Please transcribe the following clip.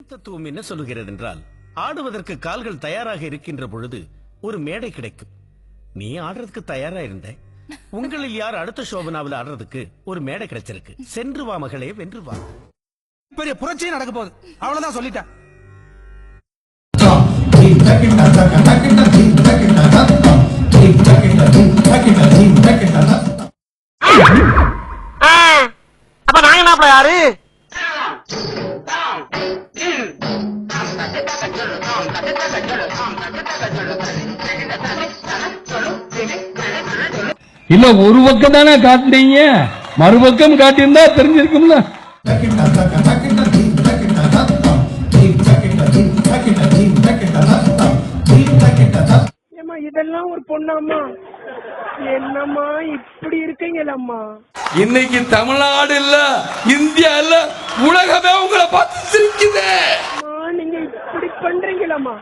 தத்துவம் என்ன சொல்லுகிறது என்றால், ஆடுவதற்கு கால்கள் தயாராக இருக்கின்ற பொழுது ஒரு மேடை கிடைக்கும். நீ ஆடுறதுக்கு தயாரா இருந்த. உங்களில் யார் அடுத்த சோபனாவில் ஆடுறதுக்கு ஒரு மேடை கிடைச்சிருக்கு. சென்று வா மகளே, வென்று வா. பெரிய புரட்சியே நடக்க போகுது. அவ்வளவுதான் சொல்லிட்டேன். அப்ப நாங்க என்ன யாரு? இல்ல ஒரு பக்கம் தானே காட்டுனீங்க, மறுபக்கம் காட்டியிருந்தா தெரிஞ்சிருக்கும்ல. இதெல்லாம் ஒரு பொண்ணாம்மா, என்னம்மா இப்படி இருக்கீங்களம்மா? இன்னைக்கு தமிழ்நாடு இல்ல, இந்தியா இல்ல, உலகமே உங்களை பார்த்து சிரிக்குது. நீங்க இப்படி பண்றீங்களம்மா?